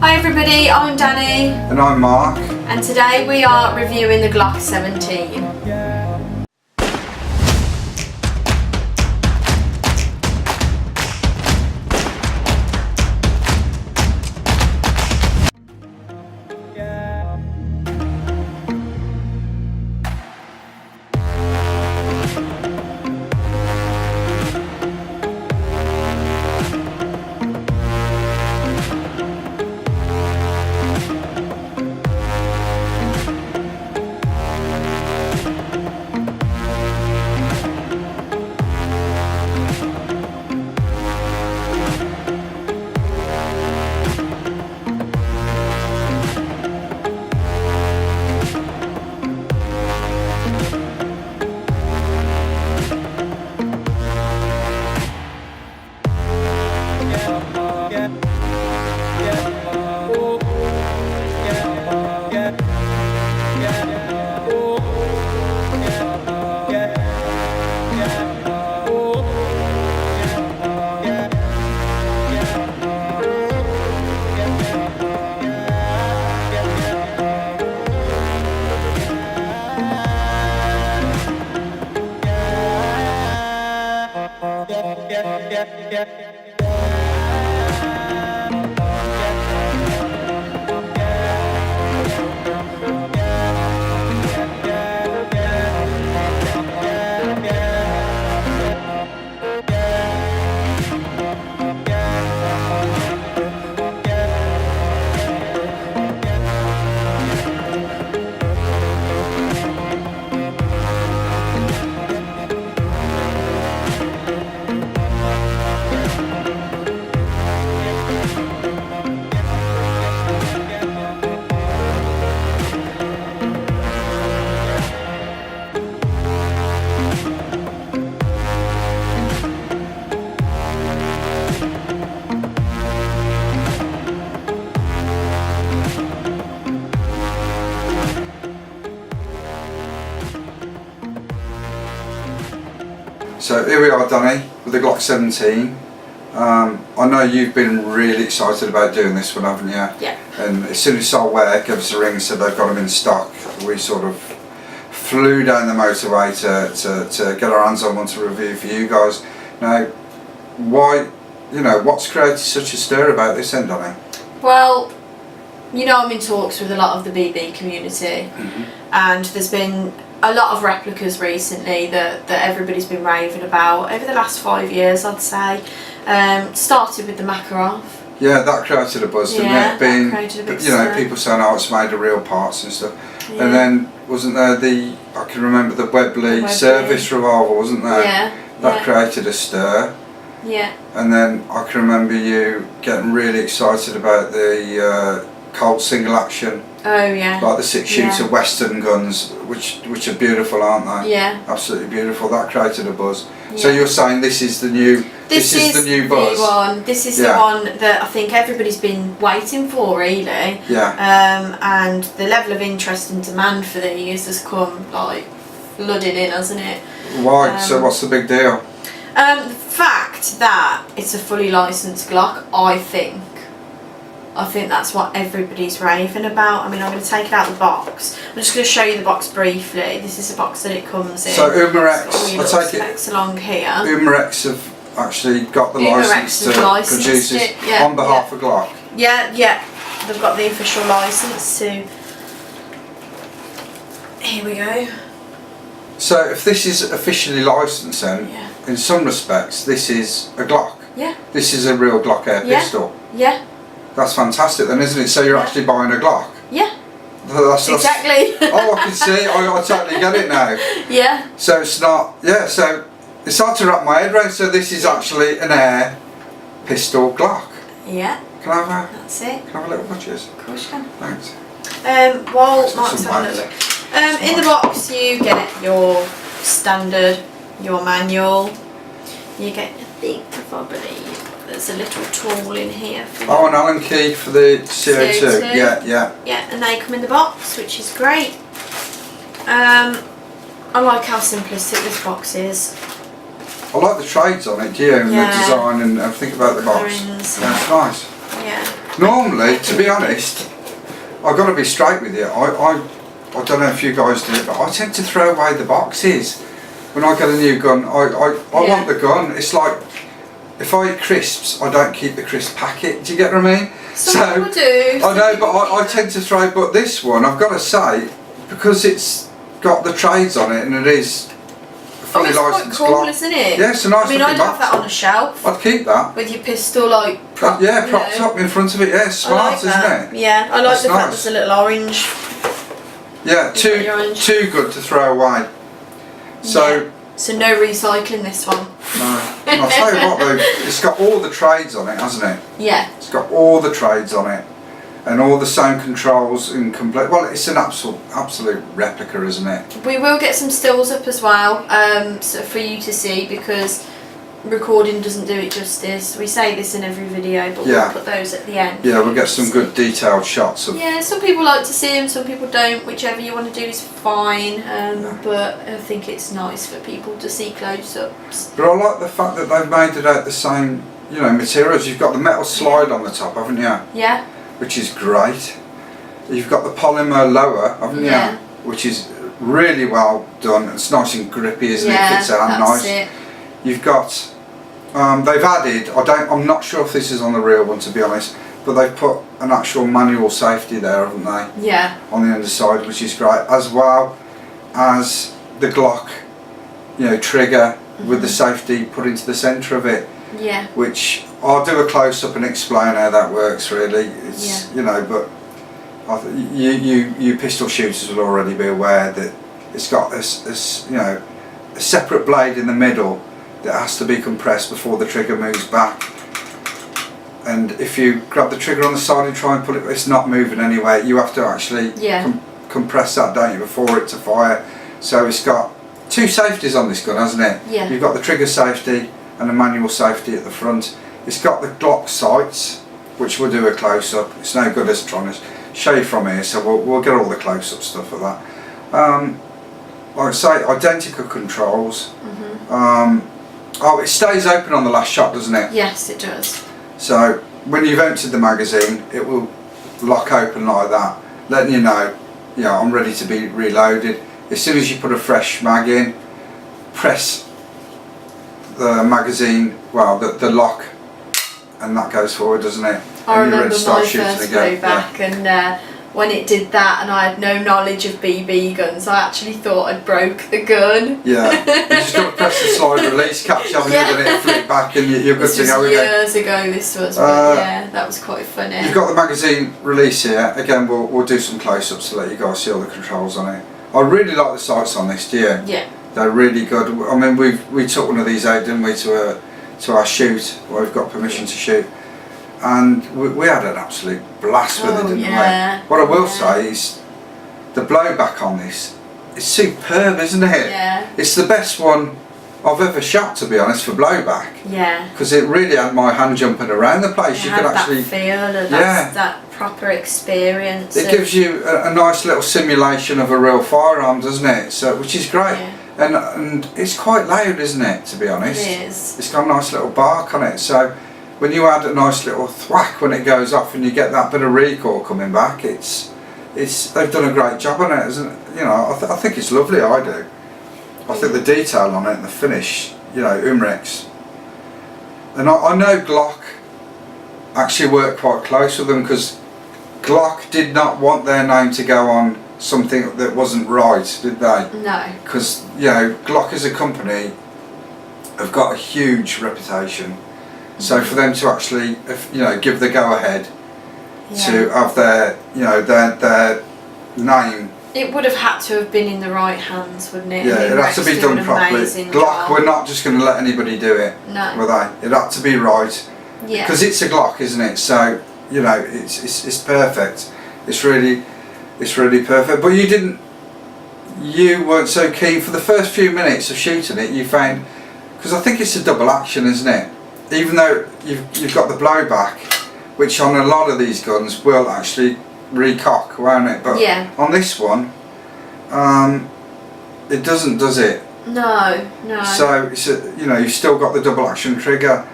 Hi everybody, I'm Danny. And I'm Mark. And today we are reviewing the Glock 17. So here we are, Danny, with the Glock 17. I know you've been really excited about doing this one, haven't you? Yeah. And as soon as Solware gave us a ring and said they've got them in stock, we sort of flew down the motorway to get our hands on one to review for you guys. Now, why, what's created such a stir about this then, Danny? Well, I'm in talks with a lot of the BB community, and there's been a lot of replicas recently that everybody's been raving about over the last 5 years, I'd say. Started with the Makarov. Yeah, that created a buzz, didn't it? That created a big stir. People saying, oh, it's made of real parts and stuff. Yeah. And then, wasn't there I can remember the Webley service revolver, wasn't there? Yeah. That created a stir. Yeah. And then I can remember you getting really excited about the Colt single action. Oh yeah. Like the 6-shooter Western guns, which are beautiful, aren't they? Yeah. Absolutely beautiful. That created a buzz. Yeah. So you're saying this is the new This is the new buzz. The one. This is the one that I think everybody's been waiting for, really. Yeah. And the level of interest and demand for these has come like flooding in, hasn't it? Why? So what's the big deal? The fact that it's a fully licensed Glock, I think that's what everybody's raving about. I mean, I'm going to take it out of the box. I'm just going to show you the box briefly. This is the box that it comes in. So Umarex, I take it, along here. Umarex have actually got the license to produce this on behalf of Glock. Yeah, they've got the official license to. Here we go. So if this is officially licensed then, in some respects, this is a Glock. Yeah. This is a real Glock air pistol. Yeah. That's fantastic then, isn't it? So you're actually buying a Glock? Yeah. Exactly. Oh, I can see. I totally get it now. Yeah. So it's not, so it's hard to wrap my head around. So this is actually an air pistol Glock. Yeah. Can I have a? That's it. Can I have a little watches? Of course you can. Thanks. While Mark's having a look. In the box you get your standard, your manual. You get, I think, if I believe, there's a little tool in here for an Allen key for the C02. Yeah, and they come in the box, which is great. I like how simplistic this box is. I like the trades on it, do you? And the design and everything about the box. Bearings. Yeah, it's nice. Yeah. Normally, to be honest, I've got to be straight with you. I don't know if you guys do it, but I tend to throw away the boxes when I get a new gun. I want the gun. It's like if I eat crisps, I don't keep the crisp packet. Do you get what I mean? Some people do. I know, but I tend to throw. But this one, I've got to say, because it's got the trades on it and it is a fully it's licensed quite cool, Glock. isn't it? Yeah, it's a nice I mean, looking I'd box. have that on a shelf. I'd keep that. With your pistol, like, propped, propped up in front of it. Yeah, it's smart, isn't it? Yeah, I like That's the fact nice. there's a little orange. Yeah, too good to throw away. So. So no recycling this one. No. I'll tell you what though, it's got all the trades on it, hasn't it? Yeah. It's got all the trades on it. And all the sound controls in complete. Well, it's an absolute replica, isn't it? We will get some stills up as well, so for you to see, because recording doesn't do it justice. We say this in every video, but we'll put those at the end. Yeah, we'll get some good detailed shots of. Yeah, some people like to see them, some people don't. Whichever you want to do is fine, but I think it's nice for people to see close-ups. But I like the fact that they've made it out the same, materials. You've got the metal slide on the top, haven't you? Yeah. Which is great. You've got the polymer lower, haven't you? Yeah. Which is really well done. It's nice and grippy, isn't it? Fits out nice. It. You've got. They've added. I'm not sure if this is on the real one, to be honest. But they've put an actual manual safety there, haven't they? Yeah. On the underside, which is great, as well as the Glock, trigger with the safety put into the centre of it. Yeah. Which I'll do a close up and explain how that works. Really, it's but you pistol shooters will already be aware that it's got this a separate blade in the middle that has to be compressed before the trigger moves back. And if you grab the trigger on the side and try and pull it, it's not moving anyway. You have to actually compress that, don't you, before it to fire. So it's got two safeties on this gun, hasn't it? Yeah. You've got the trigger safety and a manual safety at the front. It's got the Glock sights, which we'll do a close-up. It's no good us trying to show you from here, so we'll get all the close-up stuff of that. Like I say, identical controls. It stays open on the last shot, doesn't it? Yes, it does. So when you've emptied the magazine, it will lock open like that, letting you know, I'm ready to be reloaded. As soon as you put a fresh mag in, press the magazine, the lock, and that goes forward, doesn't it? I and remember my first blowback, and when it did that, and I had no knowledge of BB guns, I actually thought I'd broke the gun. Yeah, you just got to press the slide release catch, haven't you? Then it flip back, and you're good to go again. Years ago, this was, but that was quite funny. You've got the magazine release here. Again, we'll do some close-ups to let you guys see all the controls on it. I really like the sights on this, do you? Yeah. They're really good. I mean, we took one of these out, didn't we, to our shoot, where we've got permission to shoot, and we had an absolute blast with it, didn't we? What I will say is, the blowback on this is superb, isn't it? Yeah. It's the best one I've ever shot, to be honest, for blowback. Yeah. Because it really had my hand jumping around the place. You could had actually that feel of that proper experience. It gives you a nice little simulation of a real firearm, doesn't it? So, which is great. Yeah. And it's quite loud, isn't it, to be honest? It is. It's got a nice little bark on it, so when you add a nice little thwack when it goes off and you get that bit of recoil coming back, they've done a great job on it, isn't it? I think it's lovely, I do. I think the detail on it and the finish, Umrex. And I know Glock actually worked quite close with them, because Glock did not want their name to go on something that wasn't right, did they? No. Because Glock as a company have got a huge reputation, so for them to actually give the go ahead to have their their name, it would have had to have been in the right hands, wouldn't it? Yeah, it had to be done properly. Glock were not just going to let anybody do it, were they? It had to be right, because it's a Glock, isn't it? So it's perfect. It's really perfect. But you weren't so keen for the first few minutes of shooting it. You found, because I think it's a double action, isn't it? Even though you've got the blowback, which on a lot of these guns will actually recock, won't it? But on this one, it doesn't, does it? No. So it's you've still got the double action trigger.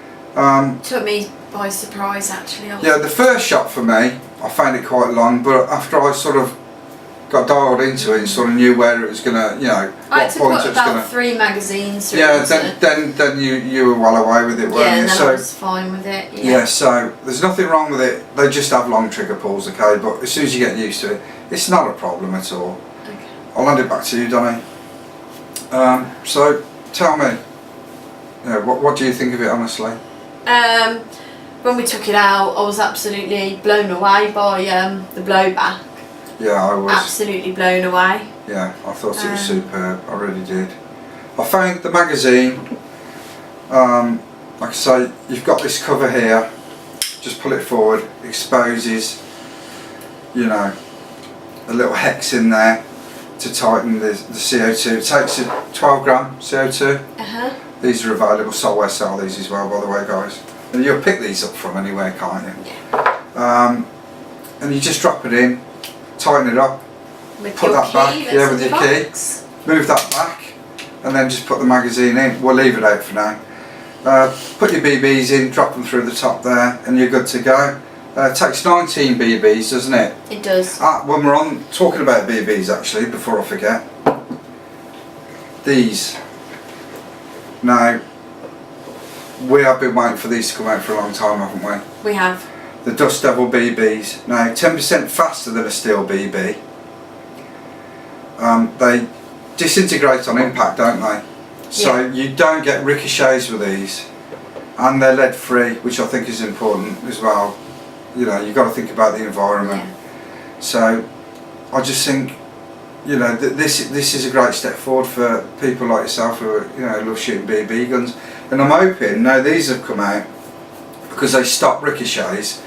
Took me by surprise actually. Yeah, the first shot for me, I found it quite long, but after I sort of got dialed into it and sort of knew where it was gonna, you know, I had what to point put it was about gonna. 3 magazines through. Yeah, then you were well away with it, weren't yeah, you? and then So I was fine with it. yeah, so there's nothing wrong with it. They just have long trigger pulls, okay? But as soon as you get used to it, it's not a problem at all. Okay. I'll hand it back to you, Danni. So tell me, what do you think of it, honestly? When we took it out, I was absolutely blown away by the blowback. Yeah, I was. Absolutely blown away. Yeah, I thought it was superb. I really did. I found the magazine. Like I say, you've got this cover here. Just pull it forward. Exposes, you know, a little hex in there to tighten the CO2. It takes a 12 gram CO2. These are available. Solware sell these as well, by the way, guys. And you'll pick these up from anywhere, can't you? Yeah. And you just drop it in, tighten it up, With put your that back. key, Yeah, with your key. box. Move that back, and then just put the magazine in. We'll leave it out for now. Put your BBs in, drop them through the top there, and you're good to go. It takes 19 BBs, doesn't it? It does. When we're on talking about BBs, actually, before I forget, these. Now, we have been waiting for these to come out for a long time, haven't we? We have. The Dust Devil BBs. Now, 10% faster than a steel BB. They disintegrate on impact, don't they? So you don't get ricochets with these, and they're lead free, which I think is important as well. You know, you've got to think about the environment. Yeah. So I just think, you know, this is a great step forward for people like yourself who, you know, love shooting BB guns. And I'm hoping now these have come out because they stop ricochets,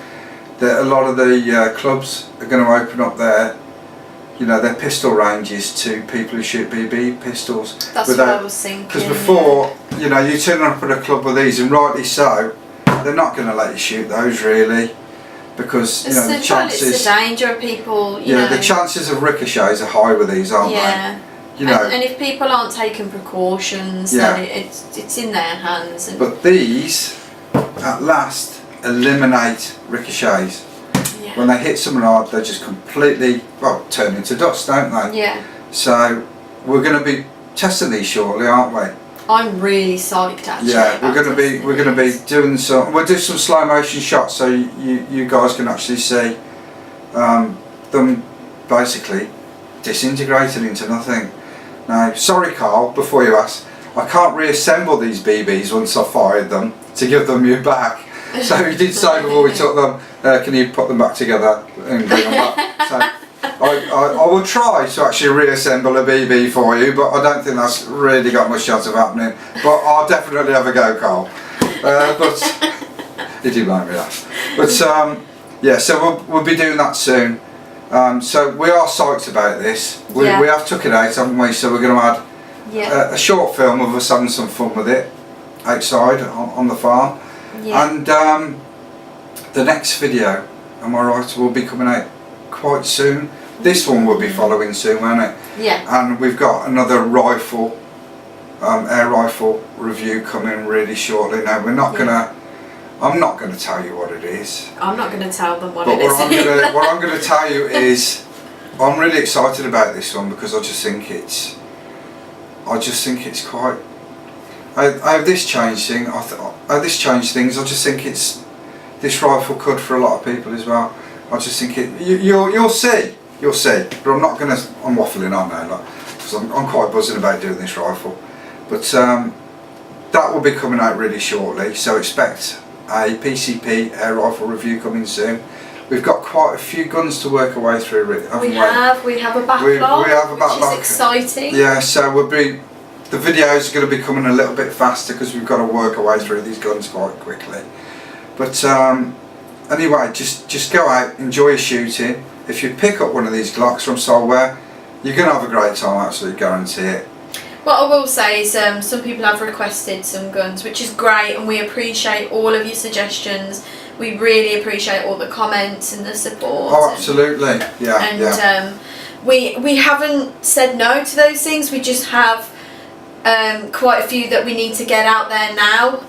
that a lot of the clubs are going to open up their, you know, their pistol ranges to people who shoot BB pistols. That's what I was thinking. Because before, you know, you turn up at a club with these, and rightly so, they're not going to let you shoot those really, because you know the chances. It's the danger of people. You know, the chances of ricochets are high with these, aren't they? You know, and if people aren't taking precautions, then it's in their hands. And but these, at last, eliminate ricochets. Yeah. When they hit someone hard, they just completely, well, turn into dust, don't they? Yeah. So we're going to be testing these shortly, aren't we? I'm really psyched actually. Yeah, we're going to be doing some. We'll do some slow motion shots so you guys can actually see them basically disintegrating into nothing. Now, sorry, Carl, before you ask, I can't reassemble these BBs once I've fired them to give them you back. So you did say before we took them, can you put them back together and bring them back? So I will try to actually reassemble a BB for you, but I don't think that's really got much chance of happening. But I'll definitely have a go, Carl. But did you mind me that? But yeah, so we'll be doing that soon. So we are psyched about this. We have took it out, haven't we? So we're going to add a short film of us having some fun with it outside on the farm. Yeah. And the next video, am I right, will be coming out quite soon. This one will be following soon, won't it? Yeah. And we've got another rifle, air rifle review coming really shortly. Now we're not gonna. I'm not going to tell you what it is. I'm not going to tell them what it is. But what I'm going to tell you is, I'm really excited about this one because I just think it's quite. How this changed things. How this changed things. I just think this rifle could for a lot of people as well. I just think you'll see. But I'm not going to. I'm waffling on now, because I'm quite buzzing about doing this rifle. But that will be coming out really shortly. So expect a PCP air rifle review coming soon. We've got quite a few guns to work our way through. We have a backlog. We have a backlog. Which is exciting. Yeah, so the videos are going to be coming a little bit faster because we've got to work our way through these guns quite quickly. But anyway, just go out, enjoy your shooting. If you pick up one of these Glocks from Solware, you're going to have a great time, I absolutely guarantee it. What I will say is some people have requested some guns, which is great, and we appreciate all of your suggestions. We really appreciate all the comments and the support. Oh, absolutely, yeah. And we haven't said no to those things. We just have quite a few that we need to get out there now.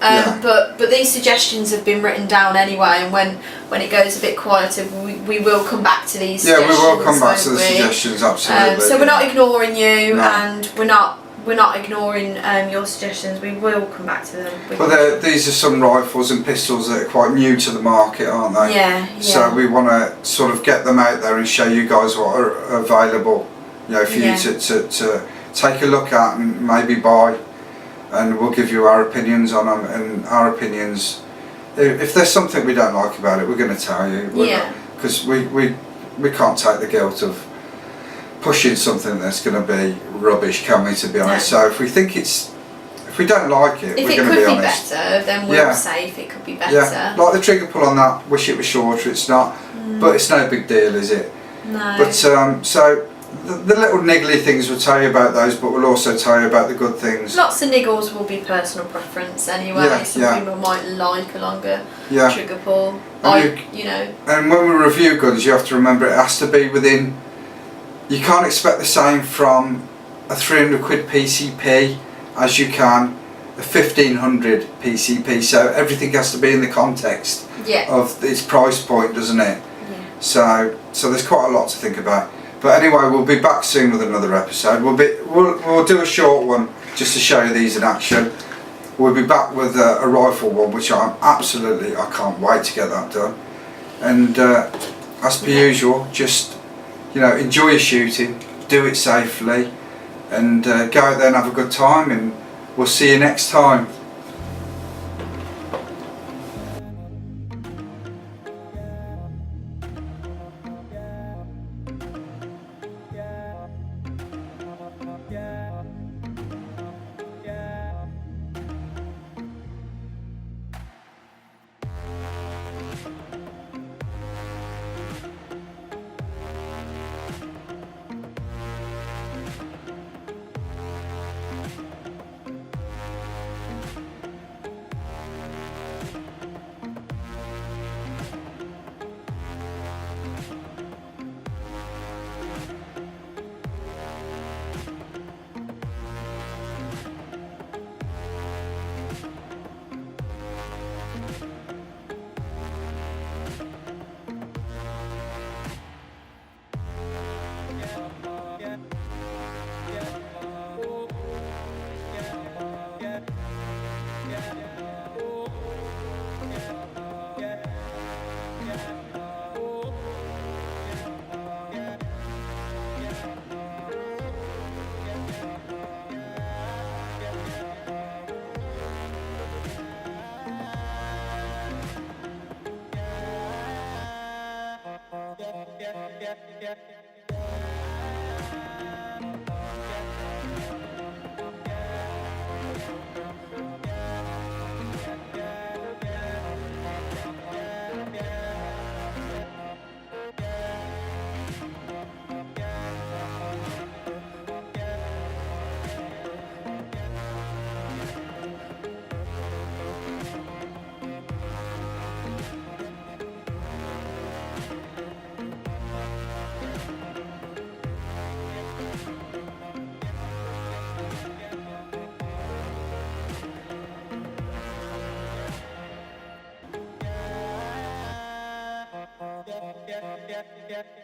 But these suggestions have been written down anyway, and when it goes a bit quieter, we will come back to these. Yeah, we will come back to the won't we? suggestions, absolutely. So we're not ignoring you, No. and we're not ignoring your suggestions. We will come back to them. Well, these are some rifles and pistols that are quite new to the market, aren't they? Yeah. So we want to sort of get them out there and show you guys what are available, you know, for you to take a look at and maybe buy, and we'll give you our opinions on them. And our opinions, if there's something we don't like about it, we're going to tell you. Because we can't take the guilt of pushing something that's going to be rubbish, can we, to be honest? So if we think if we don't like it, we're going to be honest. If it could be better, then we'll say if it could be better. Yeah, like the trigger pull on that, wish it was shorter, it's not, but it's no big deal, is it? No. But so the little niggly things we'll tell you about those, but we'll also tell you about the good things. Lots of niggles will be personal preference anyway. Some people might like a longer trigger pull. You know. And when we review guns, you have to remember it has to be within. You can't expect the same from a 300 quid PCP as you can a 1500 PCP. So everything has to be in the context of its price point, doesn't it? Yeah. So there's quite a lot to think about. But anyway, we'll be back soon with another episode. We'll do a short one just to show you these in action. We'll be back with a rifle one, which I can't wait to get that done. And as per usual, just enjoy your shooting, do it safely, and go out there and have a good time. And we'll see you next time. yeah.